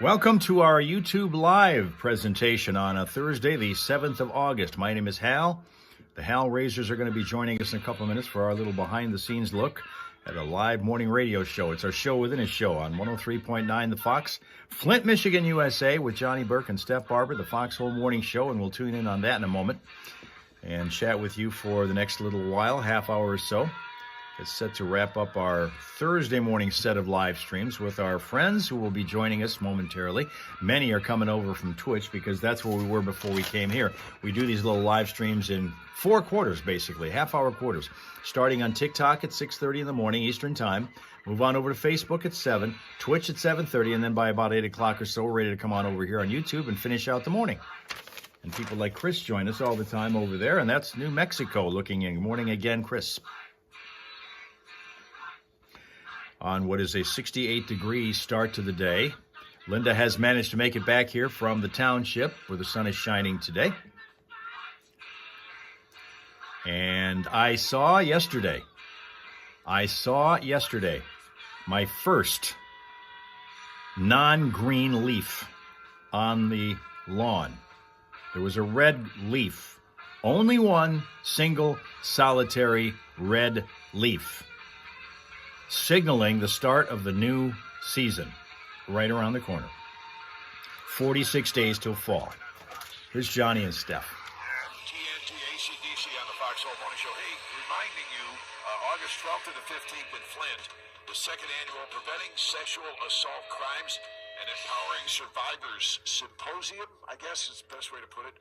Welcome to our YouTube Live presentation on a Thursday, the 7th of August. My name is Hal. The Hal Raisers are going to be joining us in a couple of minutes for our little behind-the-scenes look at a live morning radio show. It's our show within a show on 103.9 The Fox, Flint, Michigan, USA, with Johnny Burke and Steph Barber, the Foxhole Morning Show, and we'll tune in on that in a moment and chat with you for the next little while, half hour or so. It's set to wrap up our Thursday morning set of live streams with our friends who will be joining us momentarily. Many are coming over from Twitch because that's where we were before we came here. We do these little live streams in 4 quarters, basically, half-hour quarters, starting on TikTok at 6:30 in the morning Eastern Time. Move on over to Facebook at 7, Twitch at 7:30, and then by about 8 o'clock or so, we're ready to come on over here on YouTube and finish out the morning. And people like Chris join us all the time over there, and that's New Mexico looking in. Good morning again, Chris. On what is a 68-degree start to the day. Linda has managed to make it back here from the township where the sun is shining today. And I saw yesterday my first non-green leaf on the lawn. There was a red leaf, only one single solitary red leaf, signaling the start of the new season right around the corner. 46 days till fall. Here's Johnny and Steph. TNT ACDC on the Foxhole Morning Show. Hey, reminding you, August 12th to the 15th in Flint, the second annual Preventing Sexual Assault Crimes and Empowering Survivors Symposium, I guess is the best way to put it,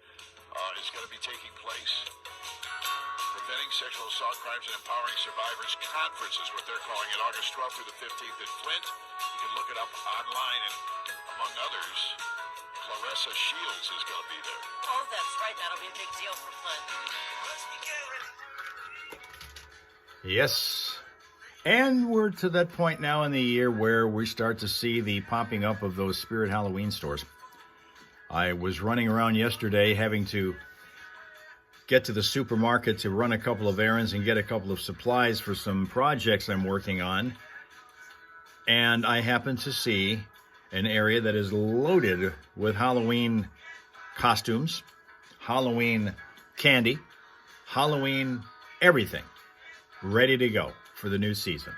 is going to be taking place. Preventing Sexual Assault Crimes and Empowering Survivors Conference is what they're calling it, August 12th through the 15th in Flint. You can look it up online, and among others, Clarissa Shields is going to be there. Oh, that's right. That'll be a big deal for Flint. Let's begin. Yes. And we're to that point now in the year where we start to see the popping up of those Spirit Halloween stores. I was running around yesterday having to get to the supermarket to run a couple of errands and get a couple of supplies for some projects I'm working on. And I happened to see an area that is loaded with Halloween costumes, Halloween candy, Halloween everything, ready to go for the new season.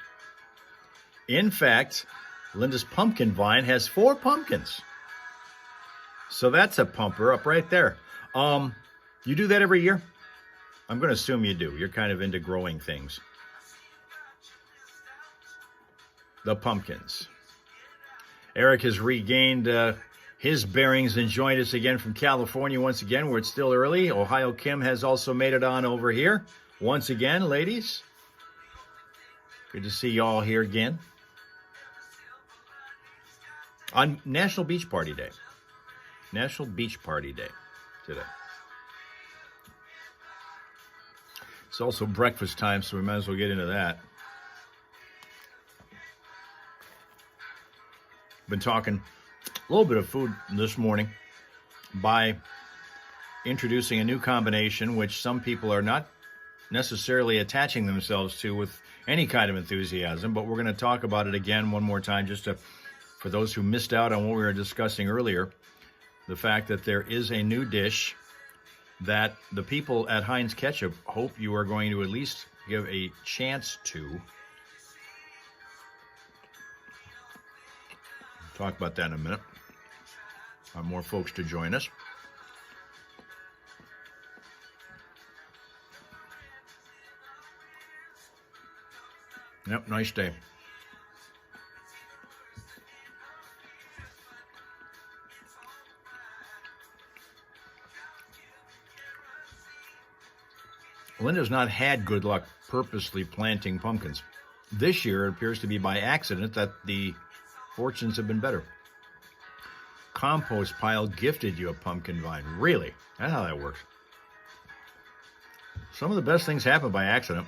In fact, Linda's pumpkin vine has 4 pumpkins. So that's a pumper up right there. You do that every year? I'm going to assume you do. You're kind of into growing things. The pumpkins. Eric has regained his bearings and joined us again from California once again, where it's still early. Ohio Kim has also made it on over here. Once again, ladies. Good to see y'all here again. On National Beach Party Day. National Beach Party Day today. It's also breakfast time, so we might as well get into that. Been talking a little bit of food this morning by introducing a new combination, which some people are not necessarily attaching themselves to with any kind of enthusiasm, but we're going to talk about it again one more time just for those who missed out on what we were discussing earlier, the fact that there is a new dish that the people at Heinz Ketchup hope you are going to at least give a chance to. Talk about that in a minute. Want more folks to join us. Yep, nice day. Linda's not had good luck purposely planting pumpkins. This year, it appears to be by accident that the fortunes have been better. Compost pile gifted you a pumpkin vine. Really? That's how that works. Some of the best things happen by accident.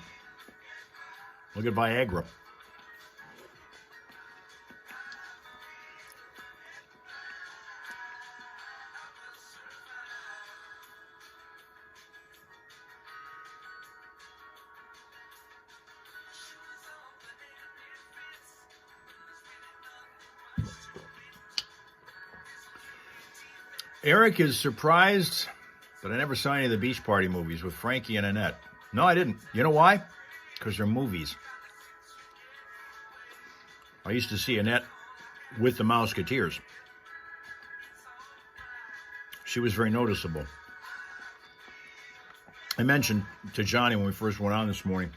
Look at Viagra. Eric is surprised that I never saw any of the Beach Party movies with Frankie and Annette. No, I didn't. You know why? Because they're movies. I used to see Annette with the Mouseketeers. She was very noticeable. I mentioned to Johnny when we first went on this morning,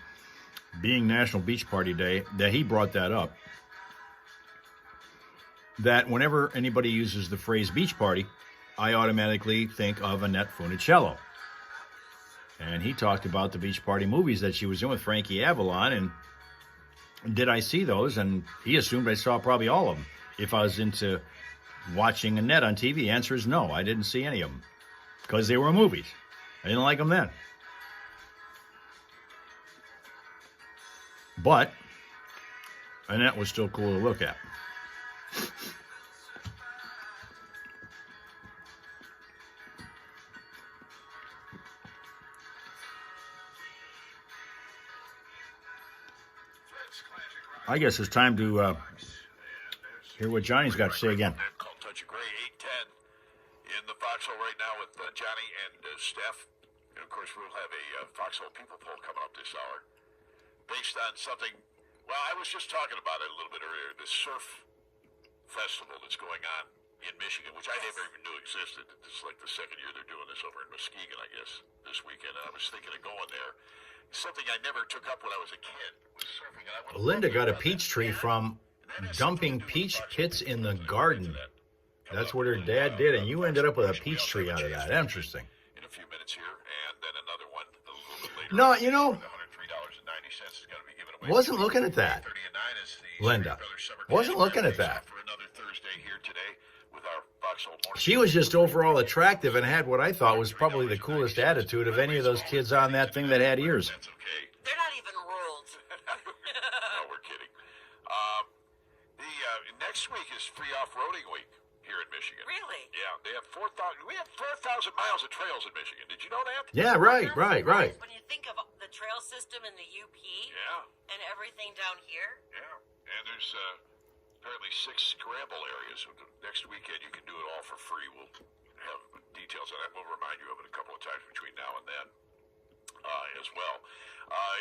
being National Beach Party Day, that he brought that up. That whenever anybody uses the phrase beach party, I automatically think of Annette Funicello. And he talked about the beach party movies that she was in with Frankie Avalon, and did I see those? And he assumed I saw probably all of them. If I was into watching Annette on TV, the answer is no, I didn't see any of them. Because they were movies. I didn't like them then. But Annette was still cool to look at. I guess it's time to hear what Johnny's got to say again. Called Touch of Gray, 8:10 in the foxhole right now with Johnny and Steph. And of course, we'll have a foxhole people poll coming up this hour based on something. Well, I was just talking about it a little bit earlier. The surf festival that's going on in Michigan, which I never even knew existed. It's like the second year they're doing this over in Muskegon, I guess, this weekend. And I was thinking of going there. Something I never took up when I was a kid was surfing. And I Linda got a peach tree from dumping peach pits in the garden. That's what her dad did, and you ended up with a peach tree out of that. Interesting. In a few minutes here, and then another one a little bit later. No, you know, $103.90 is going to be given away. wasn't looking at that, Linda. Wasn't looking at that. For another Thursday here today with our Foxhole Morning. She was just overall attractive and had what I thought was probably the coolest attitude of any of those kids on that thing that had ears. That's okay. They're not even ruled. No, we're kidding. Next week is free off-roading week here in Michigan. Really? Yeah, they have 4,000. We have 4,000 miles of trails in Michigan. Did you know that? Yeah, right. When you think of the trail system in the UP Yeah, and everything down here, yeah. And there's apparently 6 scramble areas. So next weekend you can do it all for free. We'll have details on that. We'll remind you of it a couple of times between now and then as well.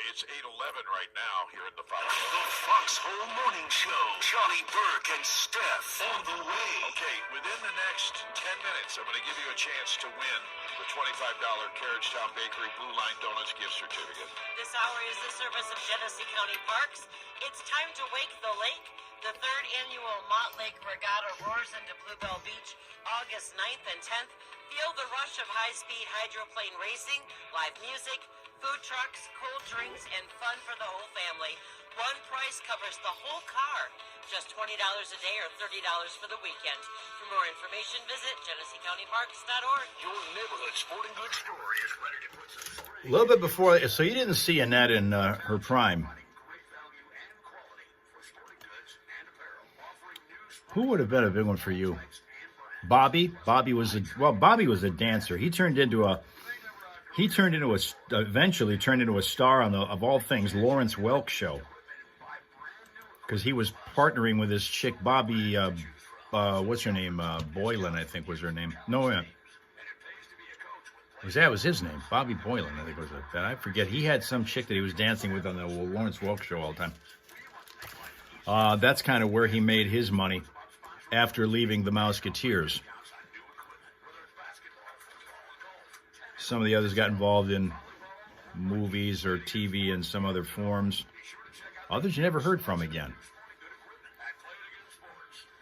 It's 8:11 right now here in the Foxhole. The Foxhole Morning Show. Johnny Burke and Steph on the way. Okay, within the next 10 minutes, I'm going to give you a chance to win the $25 Carriagetown Bakery Blue Line Donuts gift certificate. this hour is the service of Genesee County Parks. It's time to wake the lake. The 3rd annual Mott Lake Regatta roars into Bluebell Beach August 9th and 10th. Feel the rush of high-speed hydroplane racing, live music, food trucks, cold drinks, and fun for the whole family. One price covers the whole car. Just $20 a day or $30 for the weekend. For more information, visit GeneseeCountyParks.org. Your neighborhood sporting goods store is ready to put some A little bit before, so you didn't see Annette in her prime. Who would have been a big one for you? Bobby. Bobby was a dancer. Eventually turned into a star on the, of all things, Lawrence Welk show. Because he was partnering with this chick, Bobby, what's her name? Boylan, I think was her name. No, that was his name. Bobby Boylan, I think was that. I forget. He had some chick that he was dancing with on the Lawrence Welk show all the time. That's kind of where he made his money after leaving the Mouseketeers. Some of the others got involved in movies or TV in some other forms. Others you never heard from again.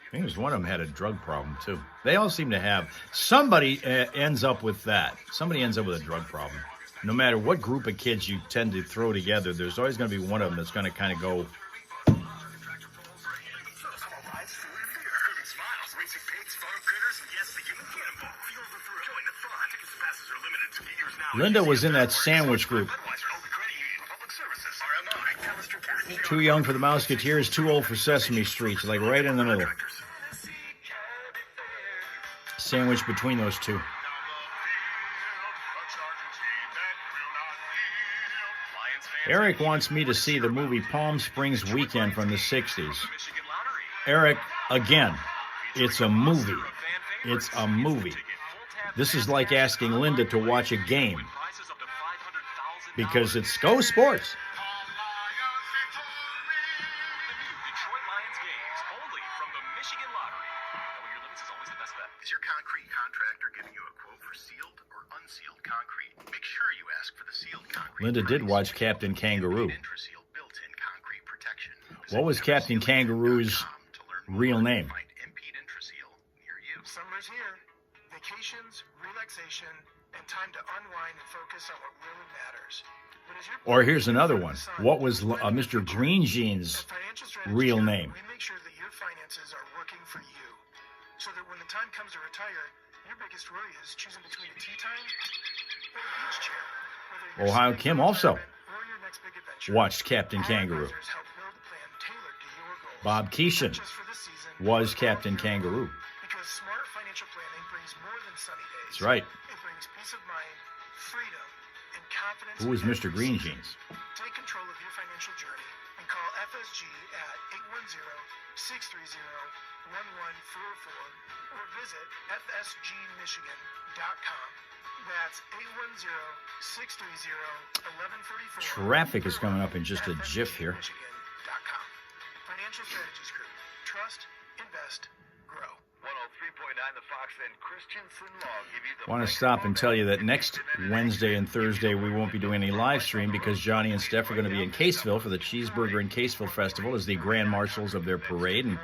I think there's one of them had a drug problem, too. They all seem to have. Somebody ends up with that. Somebody ends up with a drug problem. No matter what group of kids you tend to throw together, there's always going to be one of them that's going to kind of go... Linda was in that sandwich group. Too young for the Mouseketeers, too old for Sesame Street. Like right in the middle. Sandwich between those two. Eric wants me to see the movie Palm Springs Weekend from the 60s. Eric, again, it's a movie. It's a movie. This is like asking Linda to watch a game because it's Go Sports. Detroit Lions games only from the Michigan Lottery. Knowing your limits is always the best bet. Is your concrete contractor giving you a quote for sealed or unsealed concrete? Make sure you ask for the sealed concrete. Linda did watch Captain Kangaroo. Intraseal built-in concrete protection. What was Captain Kangaroo's real name? Find Impede Intraseal near you. Summer's here. Vacations, relaxation, and time to unwind and focus on what really matters. But as your Or here's another one. What was Mr. Green Jeans' At Financial Strategies real Group, name? We make sure that your finances are working for you, so that when the time comes to retire, your biggest worry is choosing between a tea time or a beach chair. Whether you're Ohio saving Kim for also retirement or your next big adventure, watched Captain our Kangaroo. advisors help build a plan tailored to your goals. Bob Keeshan Not just for this season, was but Captain all year Kangaroo. long. Because smart financial planning brings more than sunny days. That's right. It brings peace of mind, freedom, and confidence. Who was in Mr. every Green season. Jeans? Take control of your financial journey and call FSG at 810-630-1144 or visit fsgmichigan.com. That's 810-630-1144. Traffic is coming up in just a jiff here. FSGmichigan.com. Financial Strategies Group. Trust, invest, grow. 103.9 The Fox and Christensen Law give you the Want to stop and tell you that next Wednesday and Thursday we won't be doing any live stream because Johnny and Steph are going to be in Caseville for the Cheeseburger in Caseville Festival as the grand marshals of their parade and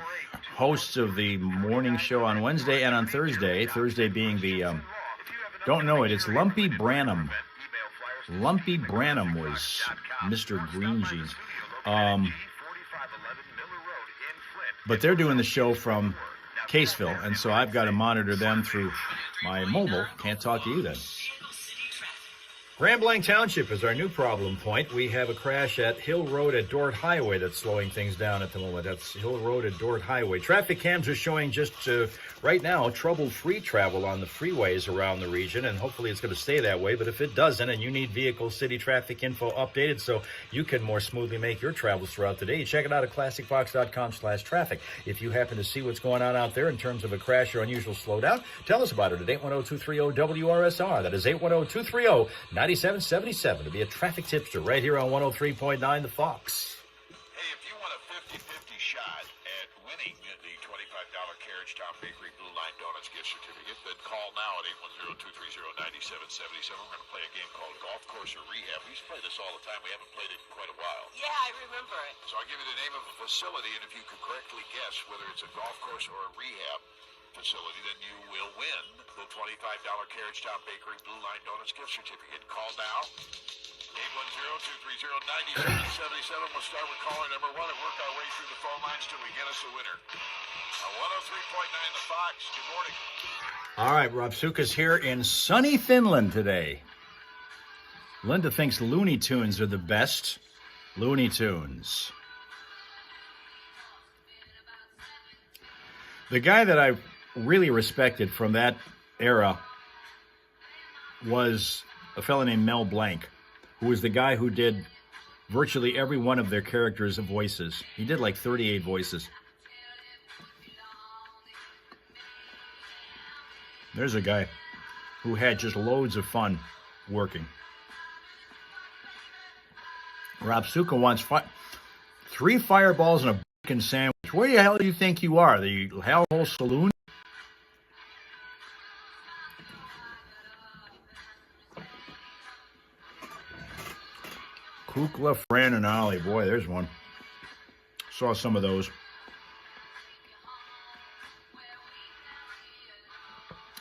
hosts of the morning show on Wednesday and on Thursday. Thursday being the don't know it. It's Lumpy Branham. Lumpy Branham was Mr. Green Jeans. But they're doing the show from Caseville, and so I've got to monitor them through my mobile. Can't talk to you then. Grand Blanc Township is our new problem point. We have a crash at Hill Road at Dort Highway that's slowing things down at the moment. That's Hill Road at Dort Highway. Traffic cams are showing just right now trouble-free travel on the freeways around the region, and hopefully it's going to stay that way. But if it doesn't, and you need vehicle city traffic info updated so you can more smoothly make your travels throughout the day, check it out at classicfox.com/traffic. If you happen to see what's going on out there in terms of a crash or unusual slowdown, tell us about it at 810-230-WRSR. That is 810-230-9777 to be a traffic tipster right here on 103.9 The Fox. Hey, if you want a 50-50 shot at winning the $25 Carriage Town Bakery Blue Line Donuts gift certificate, then call now at 810-230-9777. We're going to play a game called Golf Course or Rehab. We used to play this all the time. We haven't played it in quite a while. Yeah, I remember it. So I'll give you the name of a facility, and if you can correctly guess whether it's a golf course or a rehab facility, then you will win the $25 Carriage Town Bakery Blue Line Donuts gift certificate. Call now. 810-230-9777. We'll start with caller number one and work our way through the phone lines till we get us a winner. On 103.9 The Fox, good morning. All right, Rob Suka's here in sunny Finland today. Linda thinks Looney Tunes are the best. Looney Tunes. The guy that I really respected from that era was a fellow named Mel Blanc, who was the guy who did virtually every one of their characters' voices. He did like 38 voices. There's a guy who had just loads of fun working. Rob Suka wants 3 fireballs and a bacon sandwich. Where the hell do you think you are? The Hellhole Saloon? Kukla, Fran, and Ollie. Boy, there's one. Saw some of those.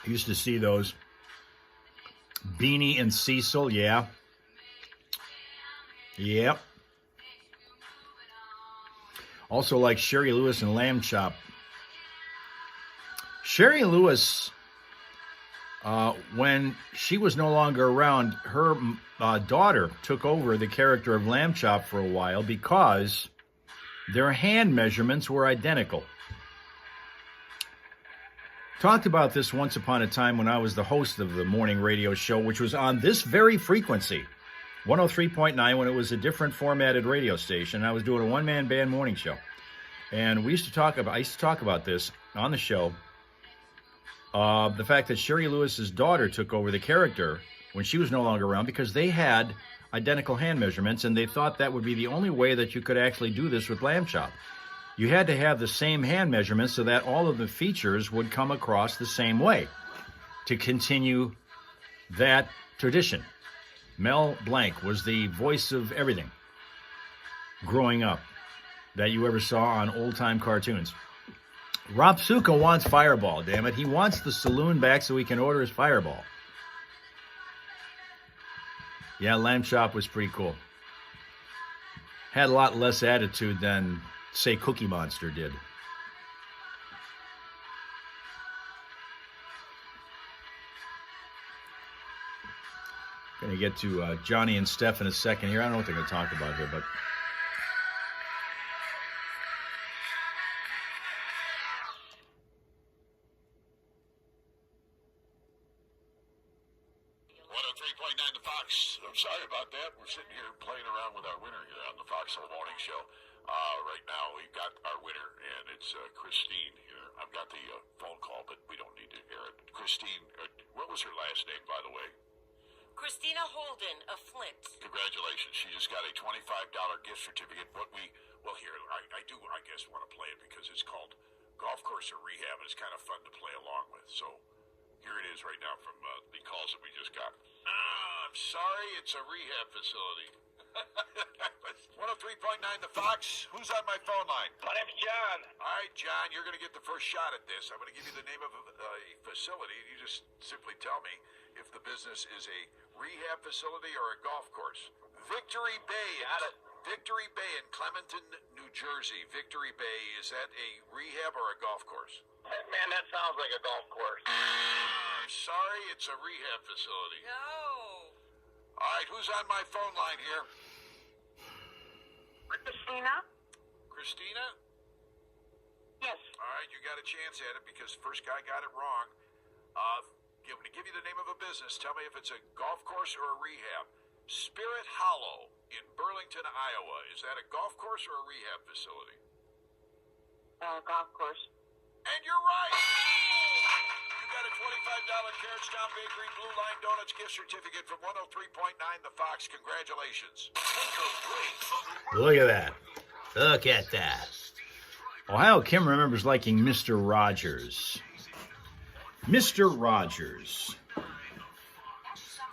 Used to see those. Beanie and Cecil, yeah. Yep. Also like Sherry Lewis and Lamb Chop. Sherry Lewis, when she was no longer around, her daughter took over the character of Lamb Chop for a while because their hand measurements were identical. Talked about this once upon a time when I was the host of the morning radio show, which was on this very frequency, 103.9, when it was a different formatted radio station. I was doing a one-man band morning show. And I used to talk about this on the show. the fact that Sherry Lewis's daughter took over the character when she was no longer around because they had identical hand measurements, and they thought that would be the only way that you could actually do this with Lamb Chop. You had to have the same hand measurements so that all of the features would come across the same way to continue that tradition. Mel Blanc was the voice of everything growing up that you ever saw on old-time cartoons. Rob Suka wants Fireball, damn it. He wants the saloon back so he can order his Fireball. Yeah, Lamb Chop was pretty cool. Had a lot less attitude than, say, Cookie Monster did. Going to get to Johnny and Steph in a second here. I don't know what they're going to talk about here, but... I'm sorry about that. We're sitting here playing around with our winner here on the Foxhole Morning Show. Right now, we've got our winner, and it's Christine here. I've got the phone call, but we don't need to hear it. Christine, what was her last name, by the way? Christina Holden of Flint. Congratulations. She just got a $25 gift certificate. Here, I guess, want to play it because it's called Golf Course or Rehab, and it's kind of fun to play along with. So here it is right now from the calls that we just got. I'm sorry, it's a rehab facility. 103.9 The Fox. Who's on my phone line? My name's John. All right, John, you're going to get the first shot at this. I'm going to give you the name of a facility. You just simply tell me if the business is a rehab facility or a golf course. Victory Bay. Got it. Victory Bay in Clementon, New Jersey. Victory Bay, is that a rehab or a golf course? Man, that sounds like a golf course. I'm sorry, it's a rehab facility. No. All right, who's on my phone line here? Christina? Christina? Yes. All right, you got a chance at it because the first guy got it wrong. I'm going to give you the name of a business. Tell me if it's a golf course or a rehab. Spirit Hollow in Burlington, Iowa. Is that a golf course or a rehab facility? Golf course. And you're right. You got a $25 Carrots Town Bakery Blue Line Donuts gift certificate from 103.9 The Fox. Congratulations. Look at that. Look at that. Ohio Kim remembers liking Mr. Rogers. Mr. Rogers.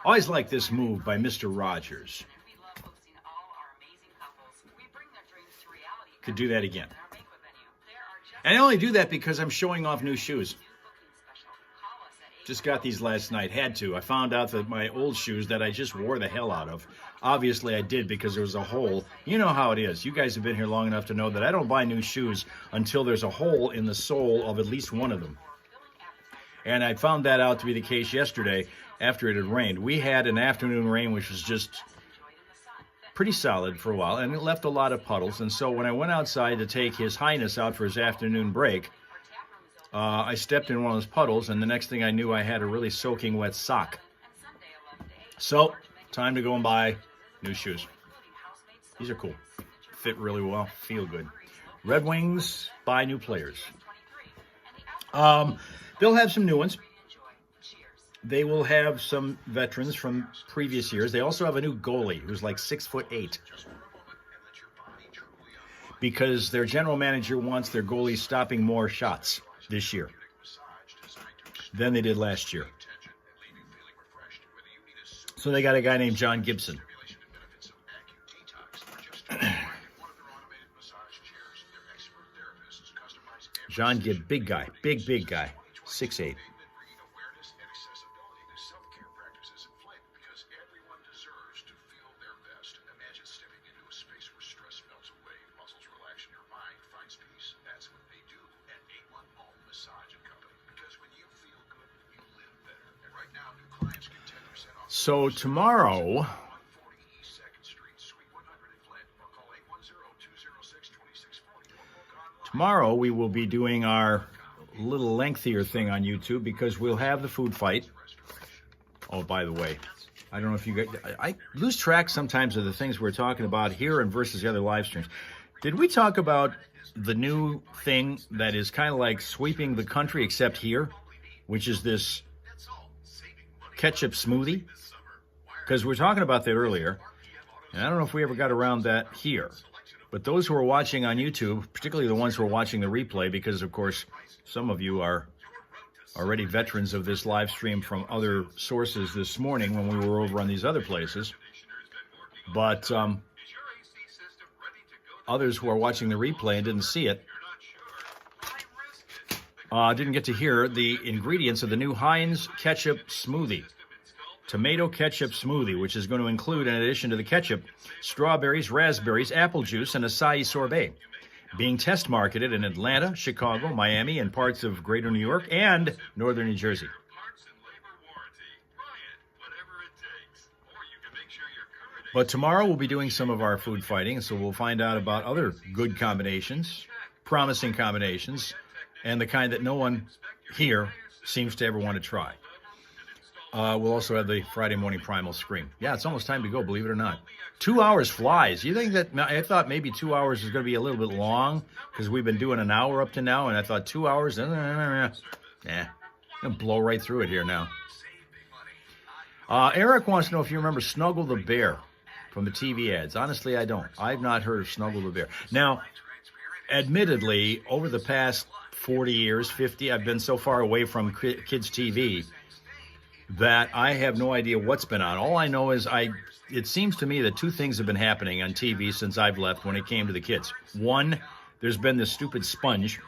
Always like this move by Mr. Rogers. Could do that again. And I only do that because I'm showing off new shoes. Just got these last night. Had to. I found out that my old shoes that I just wore the hell out of. Obviously, I did because there was a hole. You know how it is. You guys have been here long enough to know that I don't buy new shoes until there's a hole in the sole of at least one of them. And I found that out to be the case yesterday after it had rained. We had an afternoon rain which was just pretty solid for a while, and it left a lot of puddles. And so when I went outside to take His Highness out for his afternoon break, I stepped in one of those puddles, and the next thing I knew, I had a really soaking wet sock. So, time to go and buy new shoes. These are cool. Fit really well. Feel good. Red Wings, buy new players. They'll have some new ones. They will have some veterans from previous years. They also have a new goalie who's like 6'8", because their general manager wants their goalies stopping more shots this year than they did last year. So they got a guy named John Gibson. John Gibb, big guy, big guy, 6'8". So tomorrow, we will be doing our little lengthier thing on YouTube because we'll have the food fight. Oh, by the way, I don't know if you guys, I lose track sometimes of the things we're talking about here and versus the other live streams. Did we talk about the new thing that is kind of like sweeping the country except here? which is this ketchup smoothie, because we were talking about that earlier, and I don't know if we ever got around that here. But those who are watching on YouTube, particularly the ones who are watching the replay, because, of course, some of you are already veterans of this live stream from other sources this morning when we were over on these other places. But others who are watching the replay and didn't see it, didn't get to hear the ingredients of the new Heinz ketchup smoothie. Tomato ketchup smoothie, which is going to include, in addition to the ketchup, strawberries, raspberries, apple juice, and acai sorbet. Being test marketed in Atlanta, Chicago, Miami, and parts of greater New York and northern New Jersey. But tomorrow we'll be doing some of our food fighting, so we'll find out about other good combinations, promising combinations, and the kind that no one here seems to ever want to try. We'll also have the Friday morning primal scream. Yeah, it's almost time to go, believe it or not. 2 hours flies. You think that, I thought maybe 2 hours is going to be a little bit long because we've been doing an hour up to now, and I thought 2 hours, I'm going to blow right through it here now. Eric wants to know if you remember Snuggle the Bear from the TV ads. Honestly, I don't. I've not heard of Snuggle the Bear. Now, admittedly, over the past 40 years, 50, I've been so far away from kids' TV that I have no idea what's been on. All I know is it seems to me that two things have been happening on TV since I've left when it came to the kids. One, there's been this stupid sponge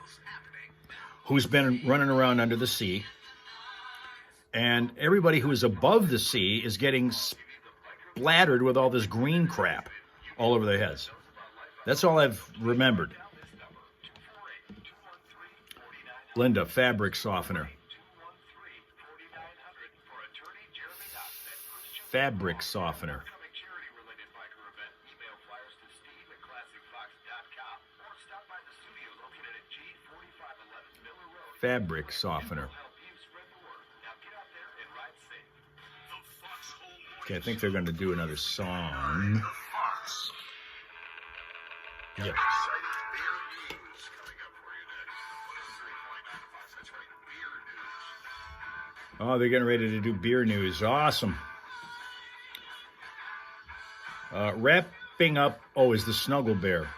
who's been running around under the sea, and everybody who is above the sea is getting splattered with all this green crap all over their heads. That's all I've remembered. Linda, fabric softener. Fabric softener. Fabric softener. Okay, I think they're going to do another song. Yeah. Oh, they're getting ready to do beer news. Awesome. Wrapping up, is the Snuggle Bear.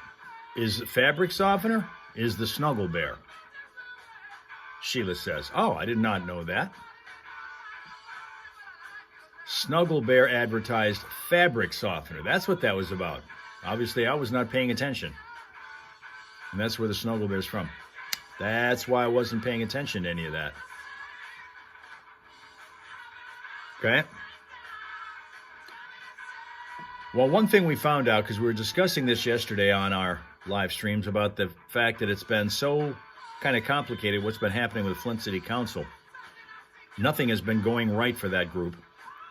Is fabric softener? Is the Snuggle Bear. Sheila says, I did not know that. Snuggle Bear advertised fabric softener. That's what that was about. Obviously, I was not paying attention. And that's where the Snuggle Bear's from. That's why I wasn't paying attention to any of that. Okay? Well, one thing we found out, because we were discussing this yesterday on our live streams, about the fact that it's been so kind of complicated what's been happening with Flint City Council. Nothing has been going right for that group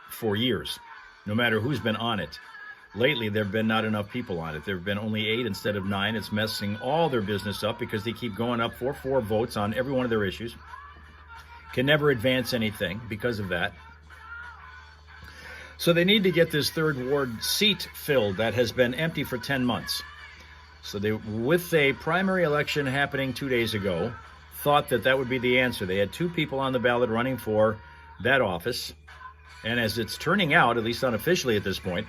for years, no matter who's been on it. Lately, there have been not enough people on it. There have been only 8 instead of 9. It's messing all their business up because they keep going up 4 votes on every one of their issues. Can never advance anything because of that. So they need to get this 3rd Ward seat filled that has been empty for 10 months. So they, with a primary election happening 2 days ago, thought that that would be the answer. They had 2 people on the ballot running for that office. And as it's turning out, at least unofficially at this point,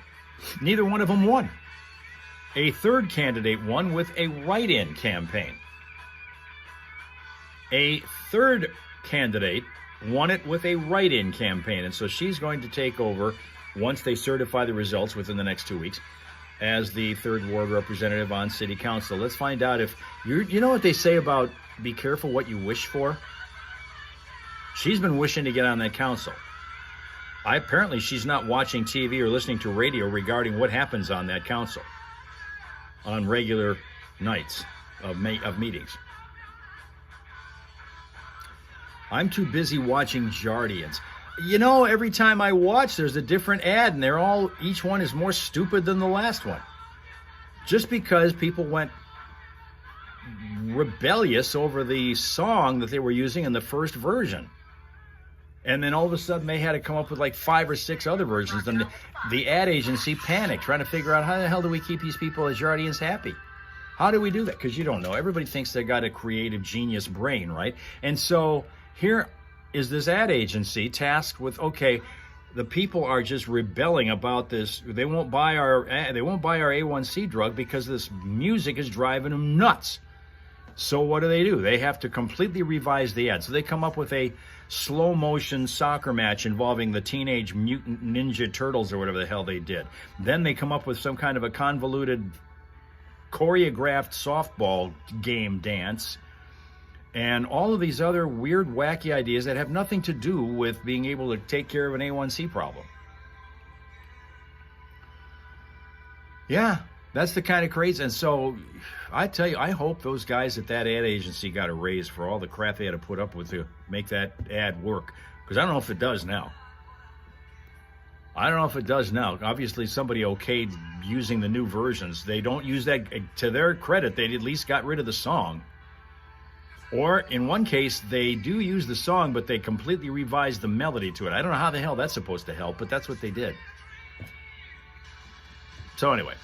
neither one of them won. A 3rd candidate won with a write-in campaign. A 3rd candidate won it with a write-in campaign. And so she's going to take over once they certify the results within the next 2 weeks as the 3rd Ward representative on City Council. Let's find out if you know what they say about be careful what you wish for? She's been wishing to get on that council. Apparently she's not watching TV or listening to radio regarding what happens on that council on regular nights of meetings. I'm too busy watching Jardians. You know, every time I watch, there's a different ad, and each one is more stupid than the last one. Just because people went rebellious over the song that they were using in the first version. And then all of a sudden they had to come up with like 5 or 6 other versions. And the ad agency panicked, trying to figure out how the hell do we keep these people as Jardians happy? How do we do that? Because you don't know. Everybody thinks they got a creative genius brain, right? And so here is this ad agency tasked with, okay, the people are just rebelling about this. They won't buy our A1C drug because this music is driving them nuts. So what do? They have to completely revise the ad. So they come up with a slow motion soccer match involving the Teenage Mutant Ninja Turtles or whatever the hell they did. Then they come up with some kind of a convoluted choreographed softball game dance and all of these other weird, wacky ideas that have nothing to do with being able to take care of an A1C problem. Yeah, that's the kind of crazy. And so I tell you, I hope those guys at that ad agency got a raise for all the crap they had to put up with to make that ad work. Because I don't know if it does now. Obviously, somebody okayed using the new versions. They don't use that. To their credit, they at least got rid of the song. Or, in one case, they do use the song, but they completely revised the melody to it. I don't know how the hell that's supposed to help, but that's what they did. So anyway.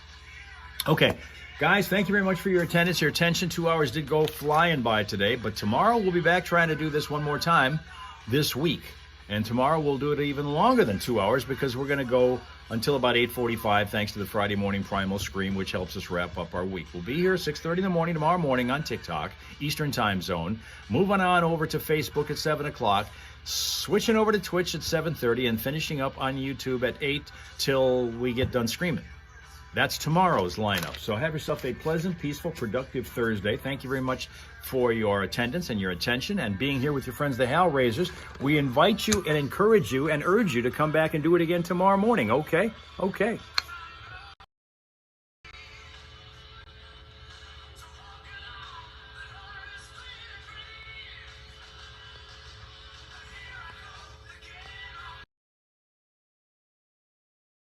Okay. Guys, thank you very much for your attendance, your attention. 2 hours did go flying by today, but tomorrow we'll be back trying to do this one more time this week. And tomorrow we'll do it even longer than 2 hours because we're going to go until about 8:45 thanks to the Friday morning Primal Scream, which helps us wrap up our week. We'll be here 6:30 in the morning tomorrow morning on TikTok, Eastern Time Zone. Moving on over to Facebook at 7 o'clock. Switching over to Twitch at 7:30 and finishing up on YouTube at 8 till we get done screaming. That's tomorrow's lineup. So have yourself a pleasant, peaceful, productive Thursday. Thank you very much for your attendance and your attention and being here with your friends, the Hal Raisers. We invite you and encourage you and urge you to come back and do it again tomorrow morning. Okay? Okay.